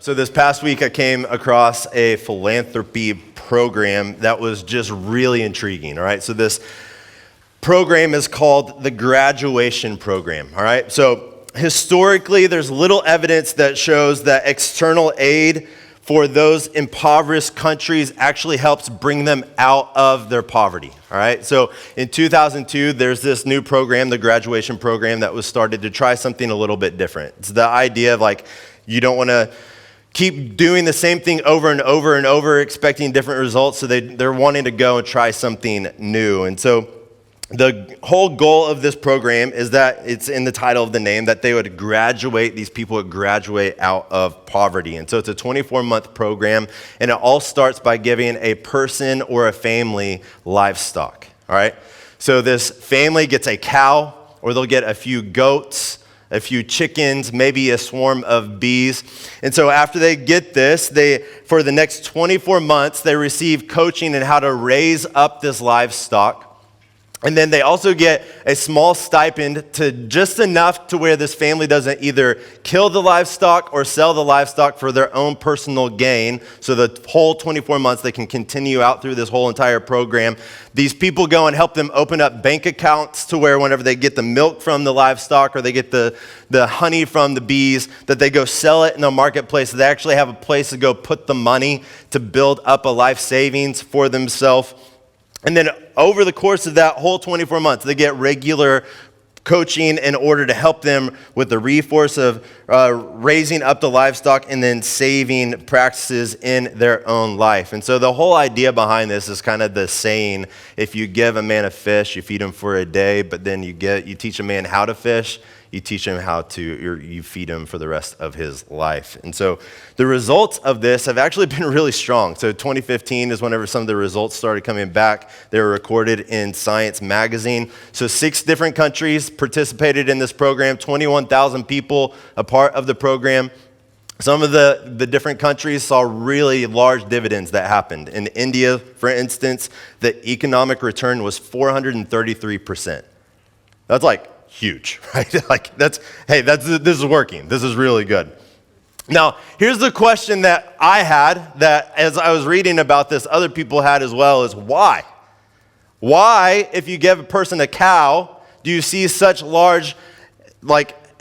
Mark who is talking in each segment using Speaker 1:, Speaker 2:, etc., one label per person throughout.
Speaker 1: So this past week, I came across a philanthropy program that was just really intriguing, all right? So this program is called the Graduation Program, all right? So historically, there's little evidence that shows that external aid for those impoverished countries actually helps bring them out of their poverty, all right? So in 2002, there's this new program, the Graduation Program, that was started to try something a little bit different. It's the idea of like, you don't want to keep doing the same thing over and over and over, expecting different results. So they're wanting to go and try something new. And so the whole goal of this program is that it's in the title of the name, that they would graduate, these people would graduate out of poverty. And so it's a 24-month program, and it all starts by giving a person or a family livestock, all right? So this family gets a cow, or they'll get a few goats, a few chickens, maybe a swarm of bees. And so after they get this, for the next 24 months, they receive coaching in how to raise up this livestock. And then they also get a small stipend to just enough to where this family doesn't either kill the livestock or sell the livestock for their own personal gain. So the whole 24 months, they can continue out through this whole entire program. These people go and help them open up bank accounts to where whenever they get the milk from the livestock or they get the honey from the bees, that they go sell it in the marketplace. They actually have a place to go put the money to build up a life savings for themselves. And then over the course of that whole 24 months, they get regular coaching in order to help them with the reforce of raising up the livestock and then saving practices in their own life. And so the whole idea behind this is kind of the saying, if you give a man a fish, you feed him for a day, but then you teach a man how to fish, you teach him you feed him for the rest of his life. And so the results of this have actually been really strong. So 2015 is whenever some of the results started coming back. They were recorded in Science magazine. So 6 different countries participated in this program, 21,000 people a part of the program. Some of the different countries saw really large dividends that happened. In India, for instance, the economic return was 433%. That's like huge, right? Like this is working. This is really good. Now, here's the question that I had, that as I was reading about this, other people had as well, is why? Why, if you give a person a cow, do you see such large,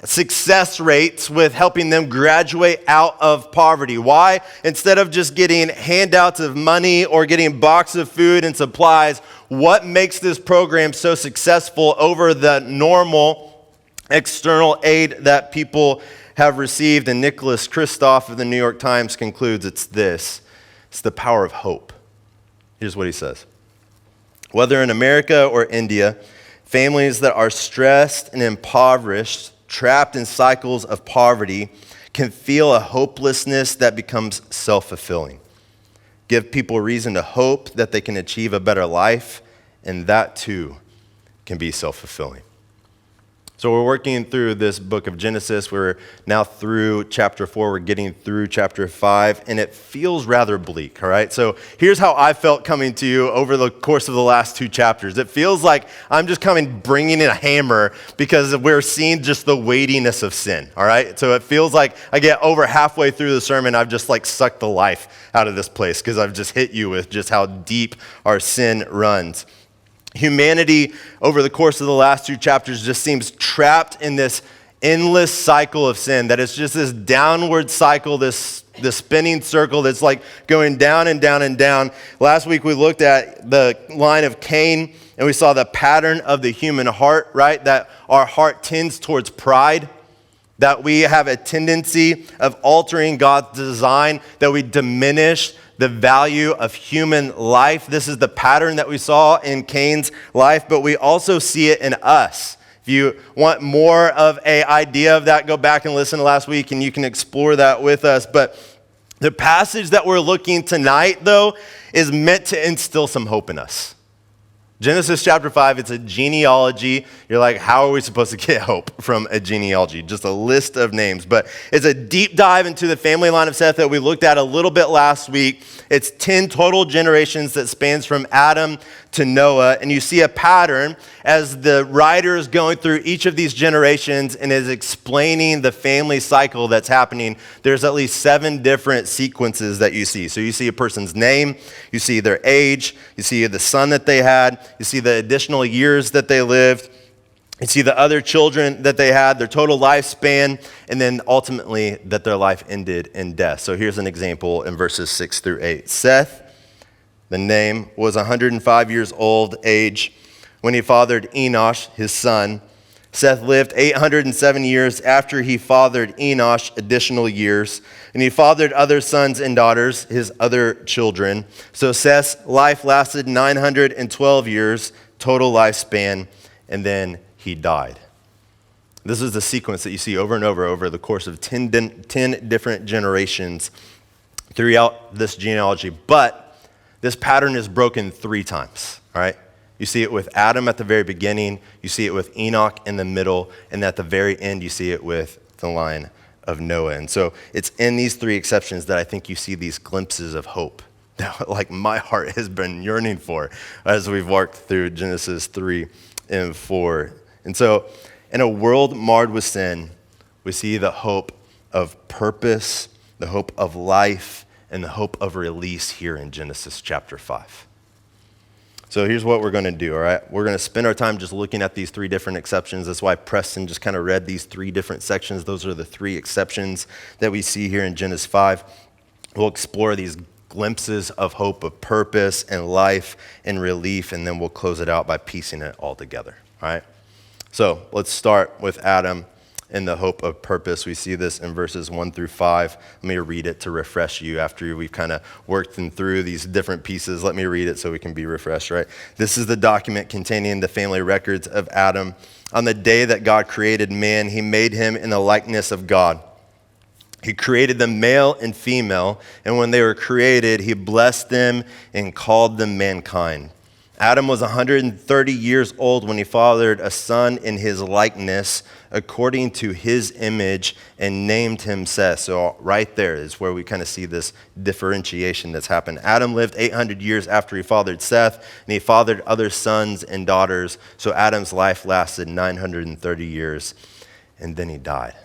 Speaker 1: success rates with helping them graduate out of poverty? Why, instead of just getting handouts of money or getting boxes of food and supplies, what makes this program so successful over the normal external aid that people have received? And Nicholas Kristof of the New York Times concludes it's the power of hope. Here's what he says. Whether in America or India, families that are stressed and impoverished, trapped in cycles of poverty, can feel a hopelessness that becomes self-fulfilling. Give people reason to hope that they can achieve a better life, and that too can be self-fulfilling. So we're working through this book of Genesis. We're now through chapter 4. We're getting through chapter 5, and it feels rather bleak, all right? So here's how I felt coming to you over the course of the last 2 chapters. It feels like I'm just bringing in a hammer because we're seeing just the weightiness of sin, all right? So it feels like I get over halfway through the sermon, I've just sucked the life out of this place because I've just hit you with just how deep our sin runs. Humanity, over the course of the last 2 chapters, just seems trapped in this endless cycle of sin, that it's just this downward cycle, this spinning circle that's going down and down and down. Last week we looked at the line of Cain, and we saw the pattern of the human heart, right? That our heart tends towards pride, that we have a tendency of altering God's design, that we diminish the value of human life. This is the pattern that we saw in Cain's life, but we also see it in us. If you want more of an idea of that, go back and listen to last week and you can explore that with us. But the passage that we're looking tonight, though, is meant to instill some hope in us. Genesis chapter 5, it's a genealogy. You're like, how are we supposed to get hope from a genealogy? Just a list of names. But it's a deep dive into the family line of Seth that we looked at a little bit last week. It's 10 total generations that spans from Adam to Noah. And you see a pattern as the writer is going through each of these generations and is explaining the family cycle that's happening, there's at least 7 different sequences that you see. So you see a person's name, you see their age, you see the son that they had, you see the additional years that they lived, you see the other children that they had, their total lifespan, and then ultimately that their life ended in death. So here's an example in verses 6 through 8. Seth, the name, was 105 years old age when he fathered Enosh, his son. Seth lived 807 years after he fathered Enosh additional years, and he fathered other sons and daughters, his other children. So Seth's life lasted 912 years, total lifespan, and then he died. This is the sequence that you see over and over the course of 10 different generations throughout this genealogy. But this pattern is broken 3 times, all right? You see it with Adam at the very beginning, you see it with Enoch in the middle, and at the very end, you see it with the line of Noah. And so it's in these 3 exceptions that I think you see these glimpses of hope that, like, my heart has been yearning for as we've walked through Genesis 3 and 4. And so in a world marred with sin, we see the hope of purpose, the hope of life, and the hope of release here in Genesis chapter 5. So here's what we're going to do, all right? We're going to spend our time just looking at these 3 different exceptions. That's why Preston just kind of read these 3 different sections. Those are the 3 exceptions that we see here in Genesis 5. We'll explore these glimpses of hope, of purpose and life and relief, and then we'll close it out by piecing it all together, all right? So let's start with Adam and the hope of purpose. We see this in verses 1 through 5. Let me read it to refresh you after we've kind of worked through these different pieces. Let me read it so we can be refreshed, right? This is the document containing the family records of Adam. On the day that God created man, he made him in the likeness of God. He created them male and female, and when they were created, he blessed them and called them mankind. Adam was 130 years old when he fathered a son in his likeness, according to his image, and named him Seth. So right there is where we kind of see this differentiation that's happened. Adam lived 800 years after he fathered Seth, and he fathered other sons and daughters. So Adam's life lasted 930 years, and then he died.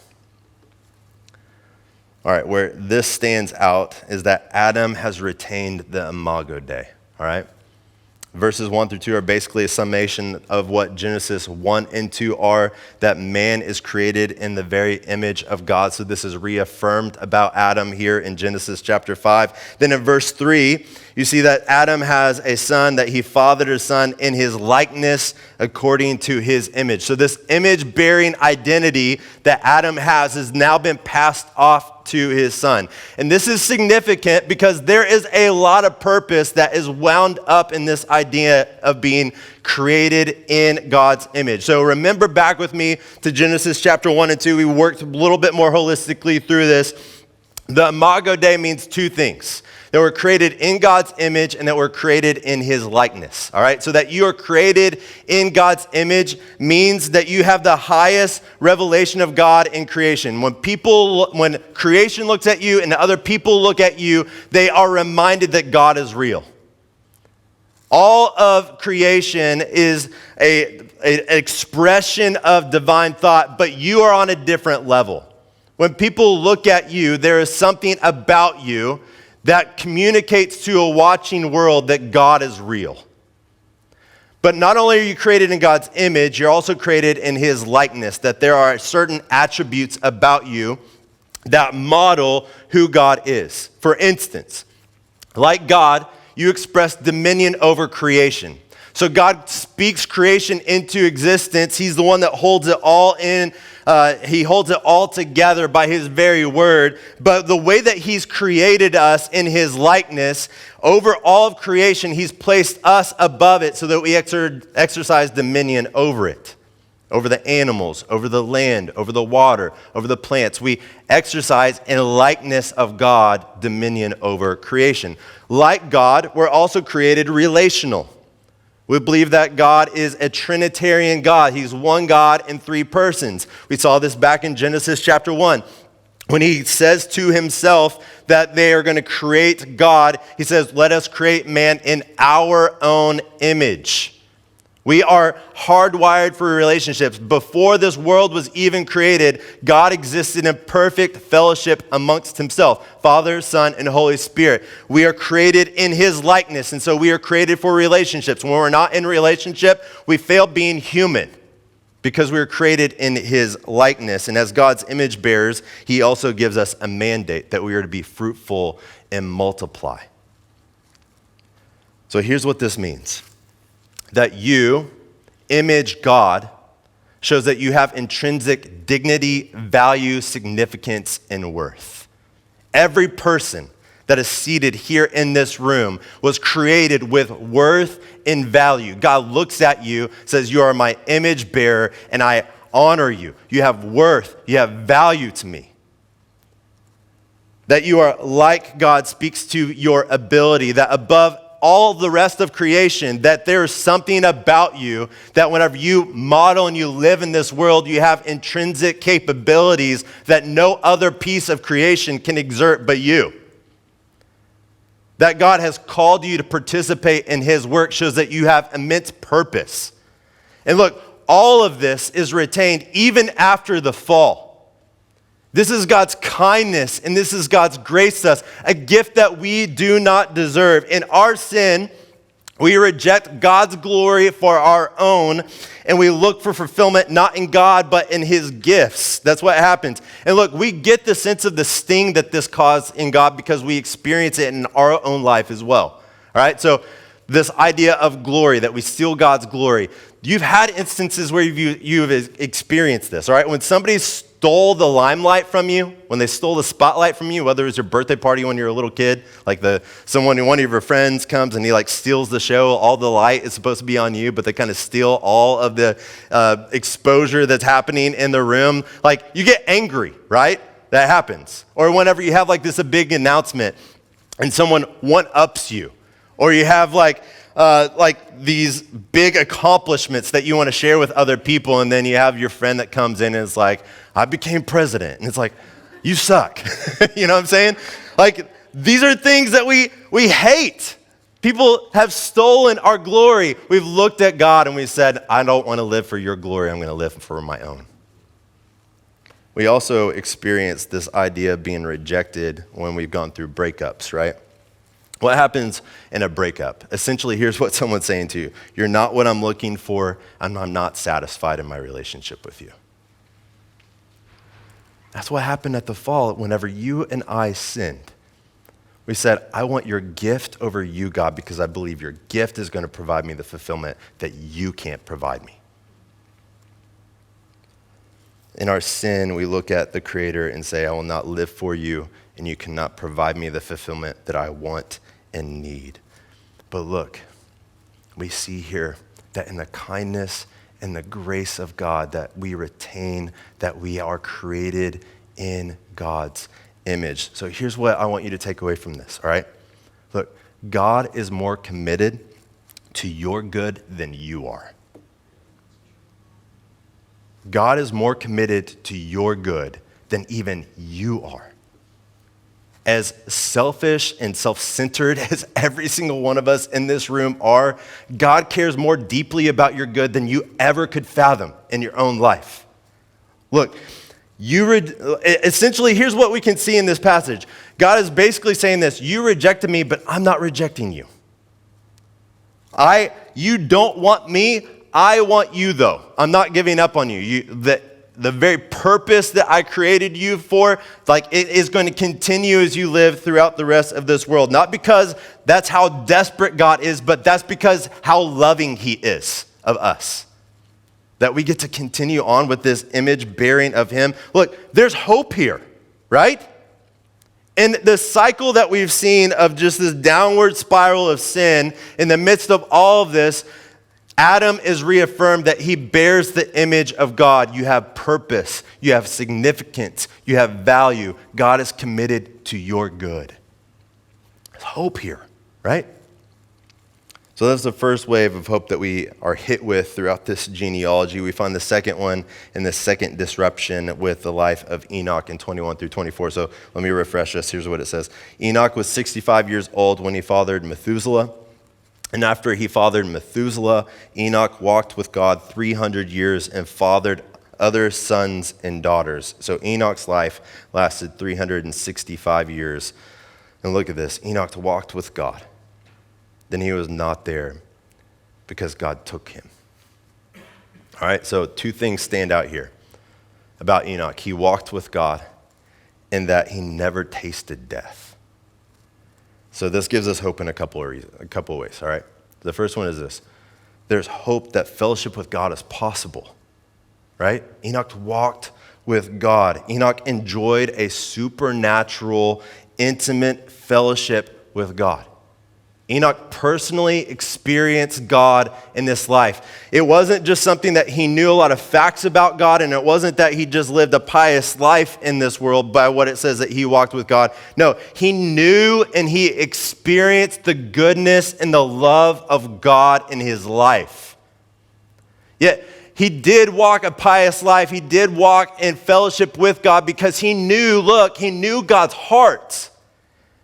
Speaker 1: All right, where this stands out is that Adam has retained the Imago Dei, all right? Verses 1 through 2 are basically a summation of what Genesis 1 and 2 are, that man is created in the very image of God. So this is reaffirmed about Adam here in Genesis chapter 5. Then in verse 3, you see that Adam has a son, that he fathered a son in his likeness according to his image. So this image-bearing identity that Adam has now been passed off to his son. And this is significant because there is a lot of purpose that is wound up in this idea of being created in God's image. So remember back with me to Genesis chapter 1 and 2. We worked a little bit more holistically through this. The Imago Dei means 2 things. That we're created in God's image and that we're created in his likeness, all right? So that you are created in God's image means that you have the highest revelation of God in creation. When creation looks at you and other people look at you, they are reminded that God is real. All of creation is an expression of divine thought, but you are on a different level. When people look at you, there is something about you that communicates to a watching world that God is real. But not only are you created in God's image, you're also created in his likeness, that there are certain attributes about you that model who God is. For instance, like God, you express dominion over creation. So God speaks creation into existence. He's the one that holds it all in. He holds it all together by his very word. But the way that he's created us in his likeness, over all of creation, he's placed us above it so that we exercise dominion over it. Over the animals, over the land, over the water, over the plants. We exercise in likeness of God dominion over creation. Like God, we're also created relational. We believe that God is a Trinitarian God. He's one God in 3 persons. We saw this back in Genesis chapter 1. When he says to himself that they are going to create God, he says, let us create man in our own image. We are hardwired for relationships. Before this world was even created, God existed in perfect fellowship amongst himself, Father, Son, and Holy Spirit. We are created in his likeness, and so we are created for relationships. When we're not in relationship, we fail being human because we were created in his likeness. And as God's image bearers, he also gives us a mandate that we are to be fruitful and multiply. So here's what this means. That you image God shows that you have intrinsic dignity, value, significance, and worth. Every person that is seated here in this room was created with worth and value. God looks at you, says, you are my image bearer, and I honor you. You have worth, you have value to me. That you are like God speaks to your ability, that above all the rest of creation, that there's something about you that whenever you model and you live in this world, you have intrinsic capabilities that no other piece of creation can exert but you. That God has called you to participate in his work shows that you have immense purpose. And look, all of this is retained even after the fall. This is God's kindness, and this is God's grace to us, a gift that we do not deserve. In our sin, we reject God's glory for our own, and we look for fulfillment not in God, but in his gifts. That's what happens. And look, we get the sense of the sting that this caused in God because we experience it in our own life as well. All right, so this idea of glory, that we steal God's glory. You've had instances where you've experienced this, all right? When somebody stole the limelight from you, when they stole the spotlight from you, whether it was your birthday party when you were a little kid, like one of your friends comes and he like steals the show, all the light is supposed to be on you, but they kind of steal all of the exposure that's happening in the room. Like you get angry, right? That happens. Or whenever you have like this a big announcement and someone one-ups you, or you have like these big accomplishments that you want to share with other people, and then you have your friend that comes in and is like, I became president. And it's like, you suck. You know what I'm saying? Like, these are things that we hate. People have stolen our glory. We've looked at God and we said, I don't want to live for your glory. I'm going to live for my own. We also experience this idea of being rejected when we've gone through breakups, right? What happens in a breakup? Essentially, here's what someone's saying to you. You're not what I'm looking for, and I'm not satisfied in my relationship with you. That's what happened at the fall whenever you and I sinned. We said, I want your gift over you, God, because I believe your gift is going to provide me the fulfillment that you can't provide me. In our sin, we look at the Creator and say, I will not live for you, and you cannot provide me the fulfillment that I want and need. But look, we see here that in the kindness and the grace of God that we retain, that we are created in God's image. So here's what I want you to take away from this, all right? Look, God is more committed to your good than you are. God is more committed to your good than even you are. As selfish and self-centered as every single one of us in this room are, God cares more deeply about your good than you ever could fathom in your own life. Look, essentially, here's what we can see in this passage. God is basically saying this, you rejected me, but I'm not rejecting you. You don't want me, I want you though. I'm not giving up on you. The very purpose that I created you for, like it is going to continue as you live throughout the rest of this world. Not because that's how desperate God is, but that's because how loving he is of us. That we get to continue on with this image bearing of him. Look, there's hope here, right? And the cycle that we've seen of just this downward spiral of sin, in the midst of all of this, Adam is reaffirmed that he bears the image of God. You have purpose, you have significance, you have value. God is committed to your good. There's hope here, right? So that's the first wave of hope that we are hit with throughout this genealogy. We find the second one in the second disruption with the life of Enoch in 21 through 24. So let me refresh us. Here's what it says. Enoch was 65 years old when he fathered Methuselah. And after he fathered Methuselah, Enoch walked with God 300 years and fathered other sons and daughters. So Enoch's life lasted 365 years. And look at this. Enoch walked with God. Then he was not there because God took him. All right, so two things stand out here about Enoch. He walked with God in that he never tasted death. So this gives us hope in a couple of ways, all right? The first one is this. There's hope that fellowship with God is possible, right? Enoch walked with God. Enoch enjoyed a supernatural, intimate fellowship with God. Enoch personally experienced God in this life. It wasn't just something that he knew a lot of facts about God, and it wasn't that he just lived a pious life in this world by what it says that he walked with God. No, he knew and he experienced the goodness and the love of God in his life. Yet, he did walk a pious life. He did walk in fellowship with God because he knew God's heart.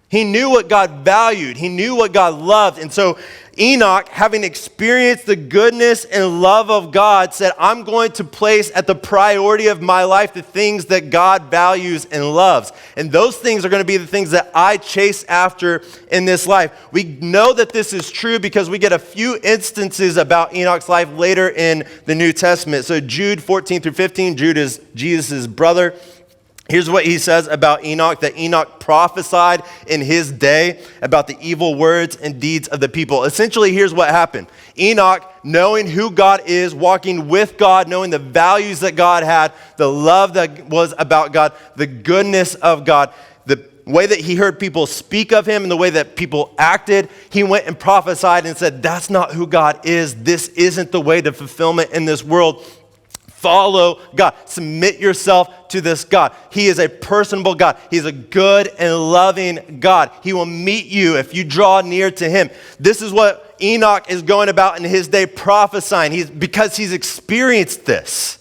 Speaker 1: He knew what God valued. He knew what God loved. And so Enoch, having experienced the goodness and love of God, said, I'm going to place at the priority of my life the things that God values and loves. And those things are going to be the things that I chase after in this life. We know that this is true because we get a few instances about Enoch's life later in the New Testament. So Jude 14 through 15, Jude is Jesus' brother. Here's what he says about Enoch, that Enoch prophesied in his day about the evil words and deeds of the people. Essentially, here's what happened. Enoch, knowing who God is, walking with God, knowing the values that God had, the love that was about God, the goodness of God, the way that he heard people speak of him and the way that people acted, he went and prophesied and said, that's not who God is. This isn't the way to fulfillment in this world. Follow God. Submit yourself to this God. He is a personable God. He's a good and loving God. He will meet you if you draw near to him. This is what Enoch is going about in his day, prophesying. Because he's experienced this.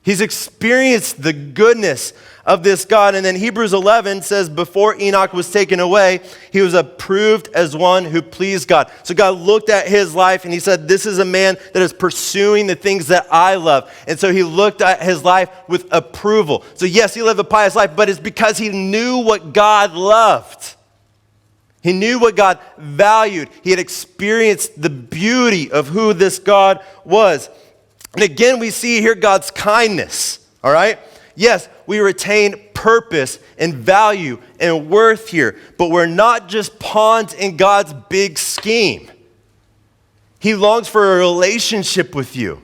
Speaker 1: He's experienced the goodness of this God. And then Hebrews 11 says, before Enoch was taken away, he was approved as one who pleased God. So God looked at his life and he said, this is a man that is pursuing the things that I love. And so he looked at his life with approval. So yes, he lived a pious life, but it's because he knew what God loved. He knew what God valued. He had experienced the beauty of who this God was. And again, we see here God's kindness, all right? Yes, we retain purpose and value and worth here, but we're not just pawns in God's big scheme. He longs for a relationship with you.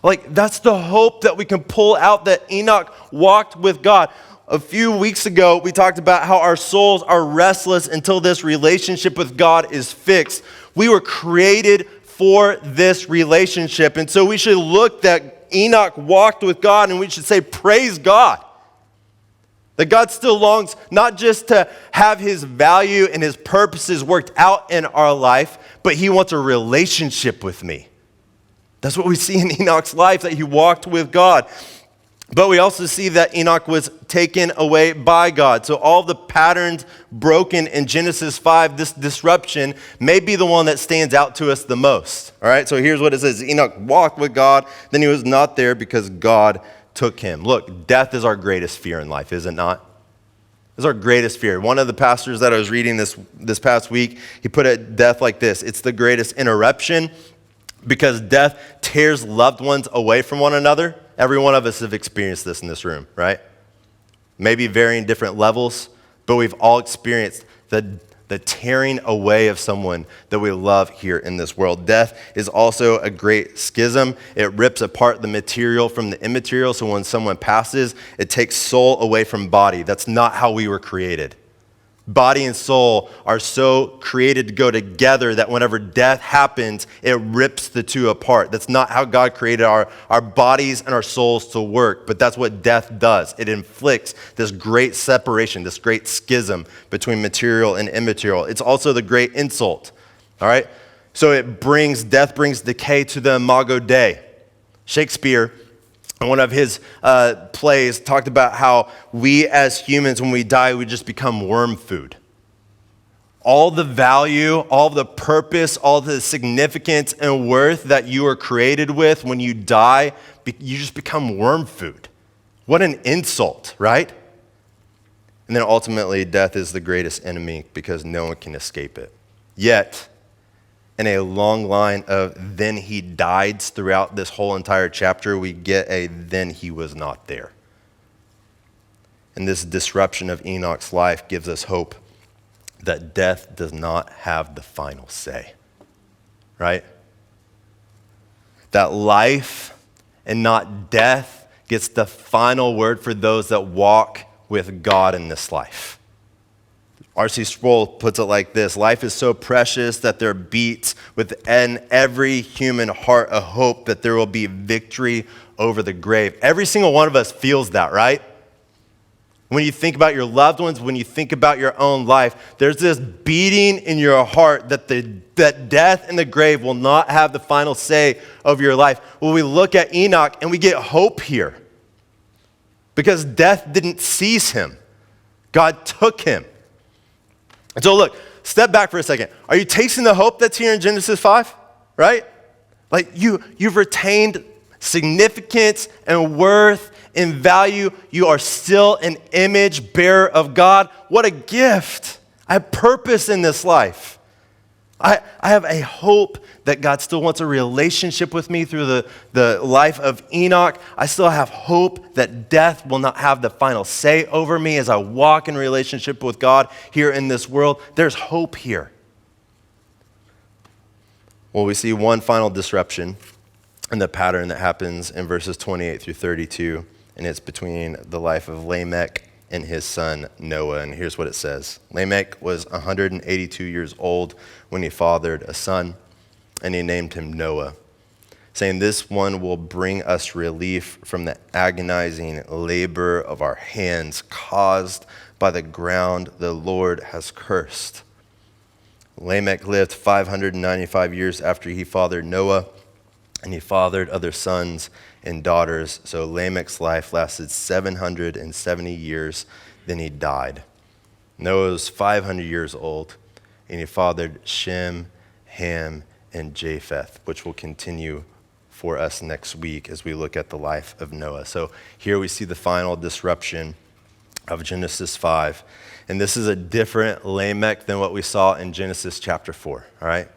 Speaker 1: Like, that's the hope that we can pull out, that Enoch walked with God. A few weeks ago, we talked about how our souls are restless until this relationship with God is fixed. We were created for this relationship, and so we should look that Enoch walked with God, and we should say, praise God. That God still longs not just to have his value and his purposes worked out in our life, but he wants a relationship with me. That's what we see in Enoch's life, that he walked with God. But we also see that Enoch was taken away by God. So all the patterns broken in Genesis 5, this disruption may be the one that stands out to us the most. All right, so here's what it says. Enoch walked with God, then he was not there because God took him. Look, death is our greatest fear in life, is it not? It's our greatest fear. One of the pastors that I was reading this past week, he put it death like this. It's the greatest interruption because death tears loved ones away from one another. Every one of us have experienced this in this room, right? Maybe varying different levels, but we've all experienced the tearing away of someone that we love here in this world. Death is also a great schism. It rips apart the material from the immaterial, so when someone passes, it takes soul away from body. That's not how we were created. Body and soul are so created to go together that whenever death happens, it rips the two apart. That's not how God created our bodies and our souls to work, but that's what death does. It inflicts this great separation, this great schism between material and immaterial. It's also the great insult, all right? So death brings decay to the imago Dei. Shakespeare, in one of his plays, talked about how we as humans, when we die, we just become worm food. all the value, all the purpose, all the significance and worth that you are created with when you die, you just become worm food. What an insult, right? And then ultimately, death is the greatest enemy because no one can escape it. Yet, in a long line of then he died throughout this whole entire chapter, we get a then he was not there. And this disruption of Enoch's life gives us hope that death does not have the final say, right? That life and not death gets the final word for those that walk with God in this life. R.C. Sproul puts it like this: life is so precious that there beats within every human heart a hope that there will be victory over the grave. Every single one of us feels that, right? When you think about your loved ones, when you think about your own life, there's this beating in your heart that that death and the grave will not have the final say over your life. Well, we look at Enoch and we get hope here because death didn't seize him. God took him. And so look, step back for a second. Are you tasting the hope that's here in Genesis 5? Right? Like you've retained significance and worth and value. You are still an image bearer of God. What a gift. I have purpose in this life. I have a hope that God still wants a relationship with me through the life of Enoch. I still have hope that death will not have the final say over me as I walk in relationship with God here in this world. There's hope here. Well, we see one final disruption in the pattern that happens in verses 28 through 32, and it's between the life of Lamech and his son Noah. And here's what it says. Lamech was 182 years old when he fathered a son, and he named him Noah, saying, "This one will bring us relief from the agonizing labor of our hands caused by the ground the Lord has cursed." Lamech lived 595 years after he fathered Noah, and he fathered other sons and daughters. So Lamech's life lasted 770 years, then he died. Noah was 500 years old, and he fathered Shem, Ham, and Japheth, which will continue for us next week as we look at the life of Noah. So here we see the final disruption of Genesis 5. And this is a different Lamech than what we saw in Genesis chapter 4, all right?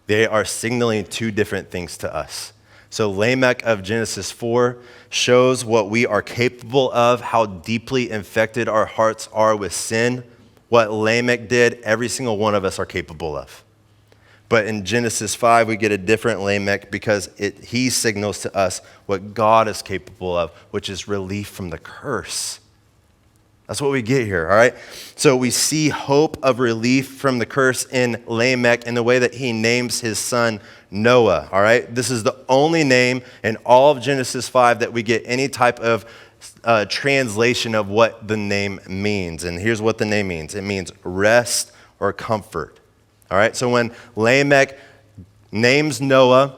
Speaker 1: They are signaling two different things to us. So Lamech of Genesis 4 shows what we are capable of, how deeply infected our hearts are with sin. What Lamech did, every single one of us are capable of. But in Genesis 5, we get a different Lamech because he signals to us what God is capable of, which is relief from the curse. That's what we get here, all right? So we see hope of relief from the curse in Lamech in the way that he names his son Noah, all right? This is the only name in all of Genesis 5 that we get any type of translation of what the name means. And here's what the name means. It means rest or comfort, all right? So when Lamech names Noah,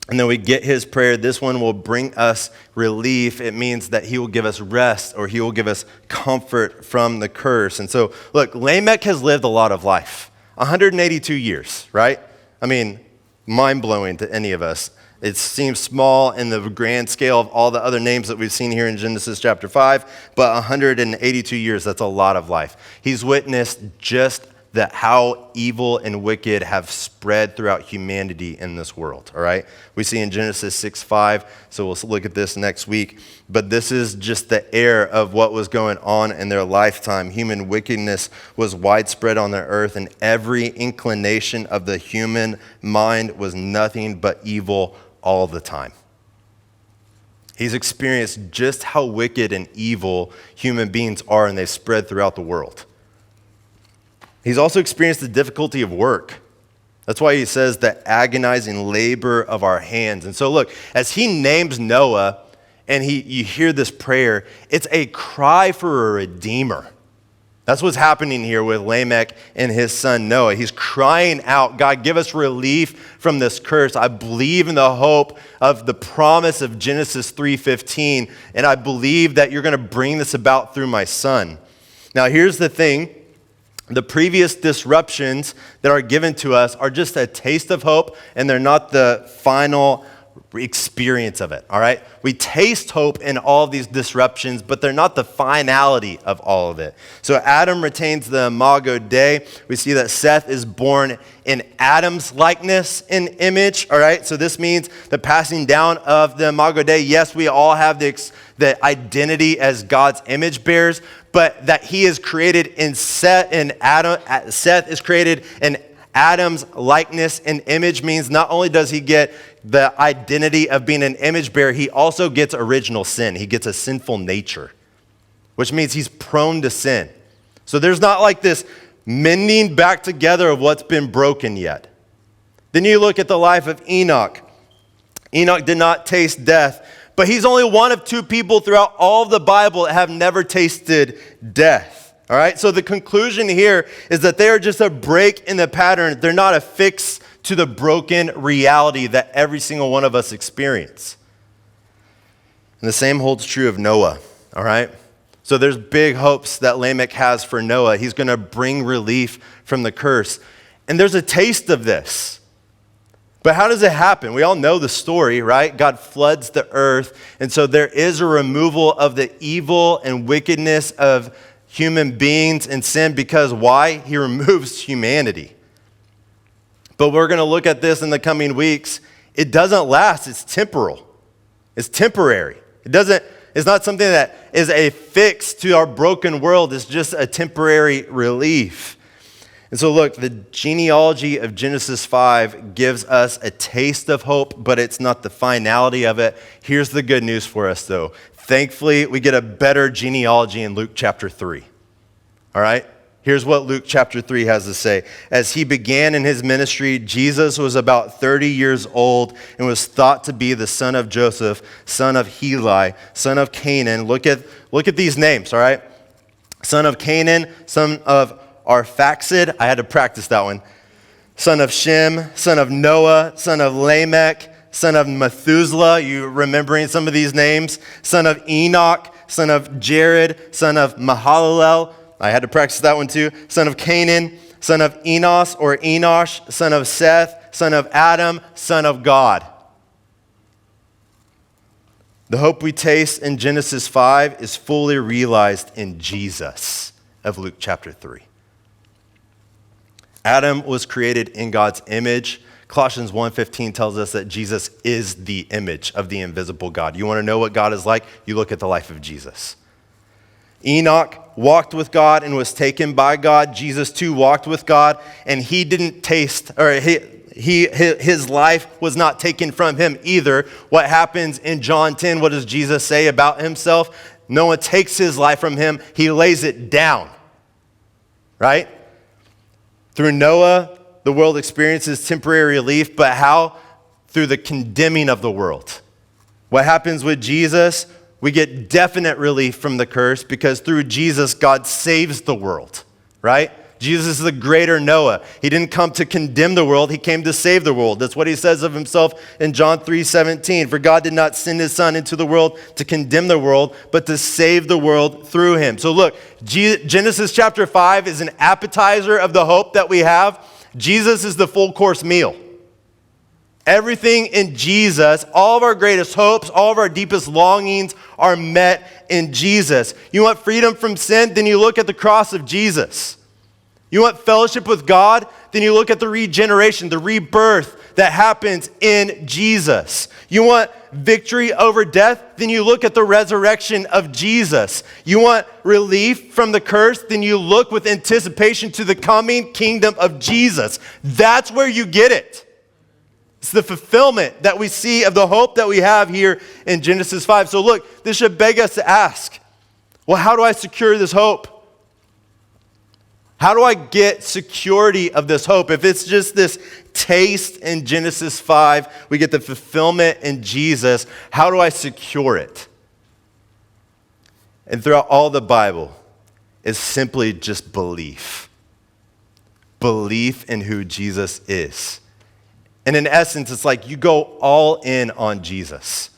Speaker 1: and then we get his prayer, this one will bring us relief. It means that he will give us rest or he will give us comfort from the curse. And so, look, Lamech has lived a lot of life, 182 years, right? I mean, mind-blowing to any of us. It seems small in the grand scale of all the other names that we've seen here in Genesis chapter 5, but 182 years, that's a lot of life. He's witnessed just that how evil and wicked have spread throughout humanity in this world, all right? We see in Genesis 6:5, so we'll look at this next week, but this is just the air of what was going on in their lifetime. Human wickedness was widespread on the earth, and every inclination of the human mind was nothing but evil all the time. He's experienced just how wicked and evil human beings are, and they spread throughout the world. He's also experienced the difficulty of work. That's why he says the agonizing labor of our hands. And so look, as he names Noah and you hear this prayer, it's a cry for a redeemer. That's what's happening here with Lamech and his son Noah. He's crying out, God, give us relief from this curse. I believe in the hope of the promise of Genesis 3:15, and I believe that you're going to bring this about through my son. Now here's the thing. The previous disruptions that are given to us are just a taste of hope, and they're not the final experience of it, all right? We taste hope in all of these disruptions, but they're not the finality of all of it. So Adam retains the imago Dei. We see that Seth is born in Adam's likeness and image, all right? So this means the passing down of the imago Dei. Yes, we all have the identity as God's image bearers, but that he is created in Seth, and Seth is created in Adam's likeness and image means not only does he get the identity of being an image bearer, he also gets original sin. He gets a sinful nature, which means he's prone to sin. So there's not like this mending back together of what's been broken yet. Then you look at the life of Enoch. Enoch did not taste death, but he's only one of two people throughout all of the Bible that have never tasted death. All right, so the conclusion here is that they are just a break in the pattern. They're not a fix to the broken reality that every single one of us experience. And the same holds true of Noah, all right? So there's big hopes that Lamech has for Noah. He's going to bring relief from the curse. And there's a taste of this. But how does it happen? We all know the story, right? God floods the earth, and so there is a removal of the evil and wickedness of human beings and sin because why? He removes humanity. But we're going to look at this in the coming weeks. It doesn't last. It's temporal. It's temporary. It's not something that is a fix to our broken world. It's just a temporary relief. And so look, the genealogy of Genesis 5 gives us a taste of hope, but it's not the finality of it. Here's the good news for us though. Thankfully, we get a better genealogy in Luke chapter 3. All right? Here's what Luke chapter 3 has to say. As he began in his ministry, Jesus was about 30 years old and was thought to be the son of Joseph, son of Heli, son of Canaan. Look at these names, all right? Son of Canaan, son of Arphaxad. I had to practice that one. Son of Shem, son of Noah, son of Lamech, son of Methuselah, you remembering some of these names? Son of Enoch, son of Jared, son of Mahalalel. I had to practice that one too. Son of Canaan, son of Enos or Enosh, son of Seth, son of Adam, son of God. The hope we taste in Genesis 5 is fully realized in Jesus of Luke chapter 3. Adam was created in God's image. Colossians 1:15 tells us that Jesus is the image of the invisible God. You want to know what God is like? You look at the life of Jesus. Enoch walked with God and was taken by God. Jesus too walked with God, and he didn't taste, or his life was not taken from him either. What happens in John 10? What does Jesus say about himself? No one takes his life from him. He lays it down, right? Through Noah, the world experiences temporary relief, but how? Through the condemning of the world. What happens with Jesus? We get definite relief from the curse because through Jesus, God saves the world, right? Jesus is the greater Noah. He didn't come to condemn the world. He came to save the world. That's what he says of himself in John 3:17. For God did not send his son into the world to condemn the world, but to save the world through him. So look, Genesis chapter 5 is an appetizer of the hope that we have. Jesus is the full course meal. Everything in Jesus, all of our greatest hopes, all of our deepest longings are met in Jesus. You want freedom from sin? Then you look at the cross of Jesus. You want fellowship with God? Then you look at the regeneration, the rebirth that happens in Jesus. You want victory over death? Then you look at the resurrection of Jesus. You want relief from the curse? Then you look with anticipation to the coming kingdom of Jesus. That's where you get it. It's the fulfillment that we see of the hope that we have here in Genesis 5. So look, this should beg us to ask, well, how do I secure this hope? How do I get security of this hope? If it's just this taste in Genesis 5, we get the fulfillment in Jesus, how do I secure it? And throughout all the Bible, it's simply just belief. Belief in who Jesus is. And in essence, it's like you go all in on Jesus,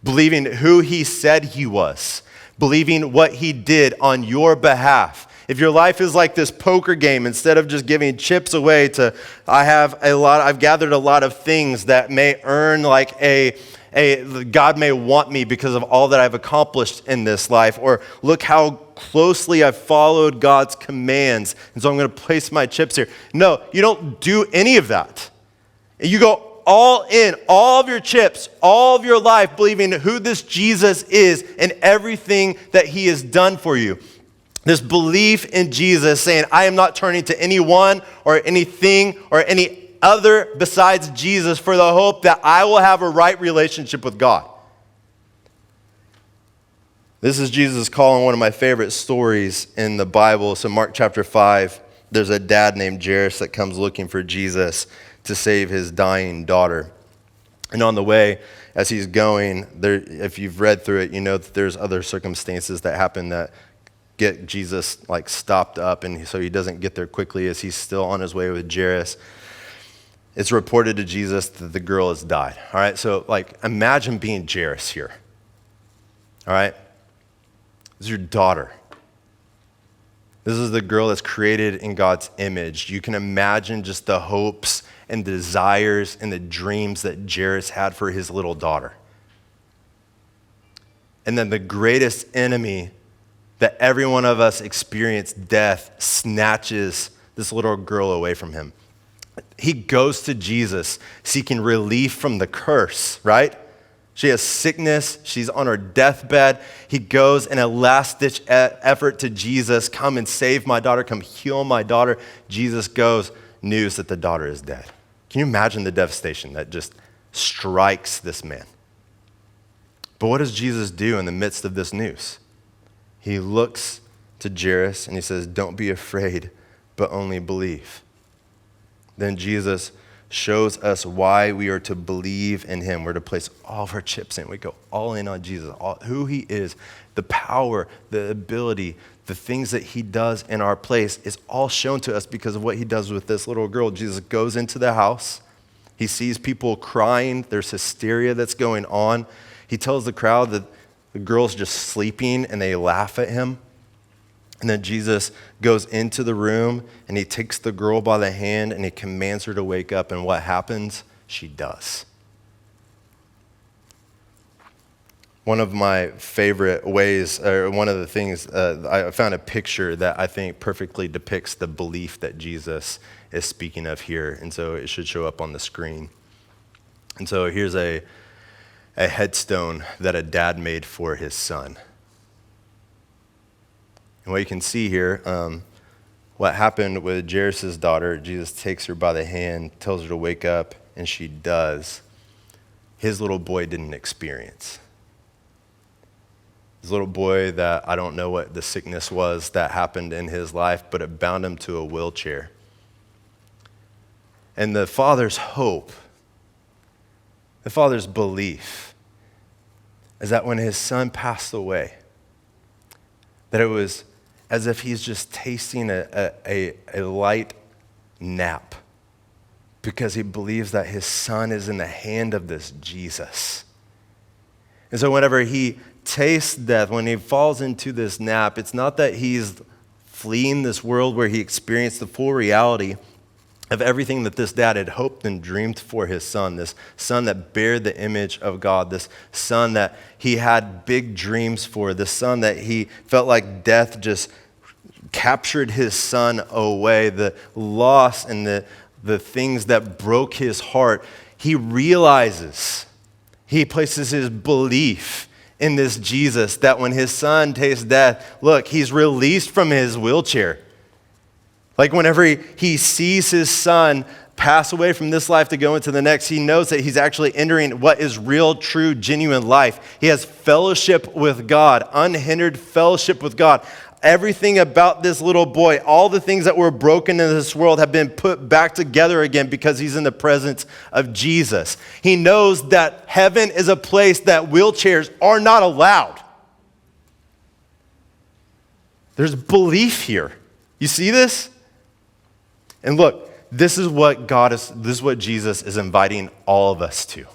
Speaker 1: believing who he said he was, believing what he did on your behalf. if your life is like this poker game, instead of just giving chips away to, I've gathered a lot of things that may earn like God may want me because of all that I've accomplished in this life, or look how closely I've followed God's commands, and so I'm going to place my chips here. No, you don't do any of that. You go all in, all of your chips, all of your life, believing who this Jesus is and everything that he has done for you. This belief in Jesus, saying, I am not turning to anyone or anything or any other besides Jesus for the hope that I will have a right relationship with God. This is Jesus calling one of my favorite stories in the Bible. So Mark chapter 5, there's a dad named Jairus that comes looking for Jesus to save his dying daughter. And on the way, as he's going, there, if you've read through it, you know that there's other circumstances that happen that get Jesus like stopped up, and so he doesn't get there quickly as he's still on his way with Jairus. It's reported to Jesus that the girl has died. All right, so like imagine being Jairus here. All right, this is your daughter. This is the girl that's created in God's image. You can imagine just the hopes and desires and the dreams that Jairus had for his little daughter. And then the greatest enemy that every one of us experience, death, snatches this little girl away from him. He goes to Jesus seeking relief from the curse, right? She has sickness. She's on her deathbed. He goes in a last-ditch effort to Jesus, come and save my daughter, come heal my daughter. Jesus goes, news that the daughter is dead. Can you imagine the devastation that just strikes this man? But what does Jesus do in the midst of this news? He looks to Jairus and he says, don't be afraid, but only believe. Then Jesus shows us why we are to believe in him. We're to place all of our chips in. We go all in on Jesus, who he is, the power, the ability, the things that he does in our place is all shown to us because of what he does with this little girl. Jesus goes into the house. He sees people crying. There's hysteria that's going on. He tells the crowd that the girl's just sleeping and they laugh at him. And then Jesus goes into the room and he takes the girl by the hand and he commands her to wake up. And what happens? She does. One of my favorite ways, or one of the things, I found a picture that I think perfectly depicts the belief that Jesus is speaking of here. And so it should show up on the screen. And so here's a headstone that a dad made for his son. And what you can see here, what happened with Jairus' daughter, Jesus takes her by the hand, tells her to wake up, and she does. His little boy didn't experience. His little boy that I don't know what the sickness was that happened in his life, but it bound him to a wheelchair. And the father's hope, the father's belief, is that when his son passed away, that it was as if he's just tasting a light nap because he believes that his son is in the hand of this Jesus. And so whenever he tastes death, when he falls into this nap, it's not that he's fleeing this world where he experienced the full reality of everything that this dad had hoped and dreamed for his son, this son that bared the image of God, this son that he had big dreams for, this son that he felt like death just captured his son away, the loss and the things that broke his heart. He realizes, he places his belief in this Jesus, that when his son tastes death, look, he's released from his wheelchair. Like whenever he sees his son pass away from this life to go into the next, he knows that he's actually entering what is real, true, genuine life. He has fellowship with God, unhindered fellowship with God. Everything about this little boy, all the things that were broken in this world have been put back together again because he's in the presence of Jesus. He knows that heaven is a place that wheelchairs are not allowed. There's belief here. You see this? And look, this is what Jesus is inviting all of us to.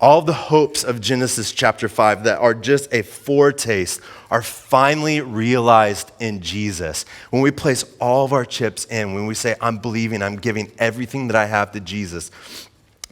Speaker 1: All the hopes of Genesis chapter 5 that are just a foretaste are finally realized in Jesus. When we place all of our chips in, when we say, I'm believing, I'm giving everything that I have to Jesus,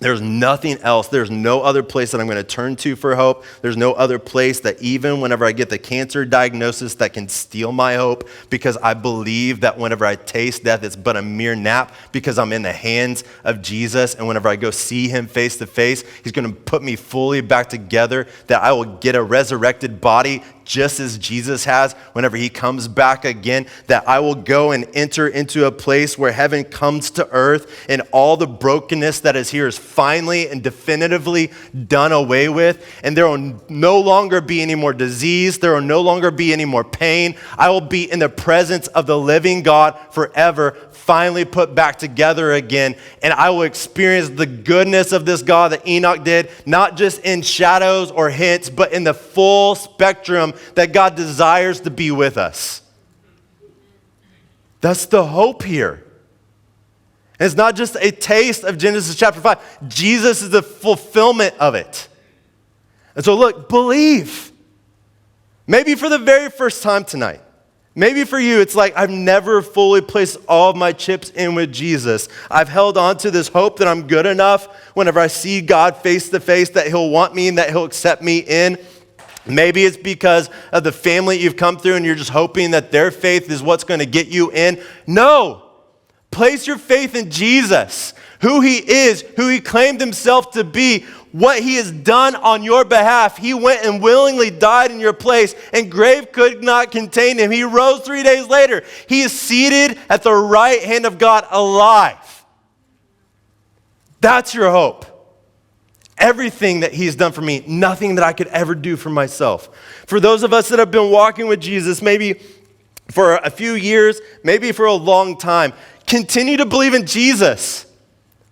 Speaker 1: there's nothing else. There's no other place that I'm going to turn to for hope. There's no other place that even whenever I get the cancer diagnosis that can steal my hope, because I believe that whenever I taste death, it's but a mere nap because I'm in the hands of Jesus. And whenever I go see him face to face, he's going to put me fully back together, that I will get a resurrected body just as Jesus has whenever he comes back again, that I will go and enter into a place where heaven comes to earth and all the brokenness that is here is finally and definitively done away with, and there will no longer be any more disease, there will no longer be any more pain. I will be in the presence of the living God forever, finally put back together again, and I will experience the goodness of this God that Enoch did, not just in shadows or hints, but in the full spectrum that God desires to be with us. That's the hope here. And it's not just a taste of Genesis chapter 5. Jesus is the fulfillment of it. And so look, believe. Maybe for the very first time tonight. Maybe for you, it's like I've never fully placed all of my chips in with Jesus. I've held on to this hope that I'm good enough whenever I see God face to face, that he'll want me and that he'll accept me in. Maybe it's because of the family you've come through and you're just hoping that their faith is what's going to get you in. No. Place your faith in Jesus, who he is, who he claimed himself to be, what he has done on your behalf. He went and willingly died in your place, and grave could not contain him. He rose 3 days later. He is seated at the right hand of God alive. That's your hope. Everything that he's done for me, nothing that I could ever do for myself. For those of us that have been walking with Jesus, maybe for a few years, maybe for a long time, continue to believe in Jesus.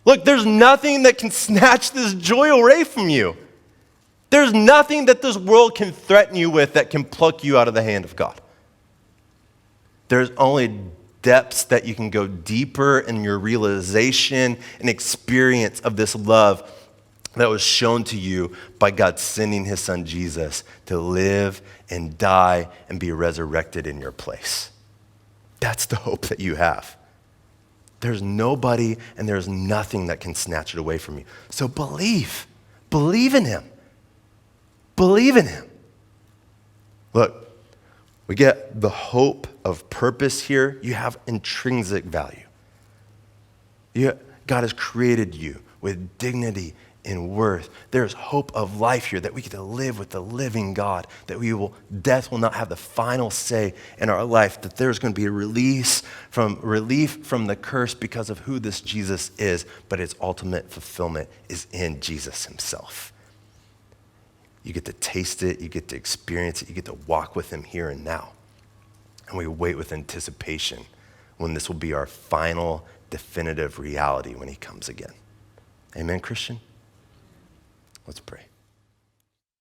Speaker 1: Look, there's nothing that can snatch this joy away from you. There's nothing that this world can threaten you with that can pluck you out of the hand of God. There's only depths that you can go deeper in your realization and experience of this love that was shown to you by God sending his son Jesus to live and die and be resurrected in your place. That's the hope that you have. There's nobody and there's nothing that can snatch it away from you. So believe. Believe in him. Believe in him. Look, we get the hope of purpose here. You have intrinsic value. God has created you with dignity and worth. There's hope of life here, that we get to live with the living God, that death will not have the final say in our life, that there's going to be a relief from the curse because of who this Jesus is, but its ultimate fulfillment is in Jesus himself. You get to taste it, you get to experience it, you get to walk with him here and now. And we wait with anticipation when this will be our final definitive reality when he comes again. Amen, Christian? Let's pray.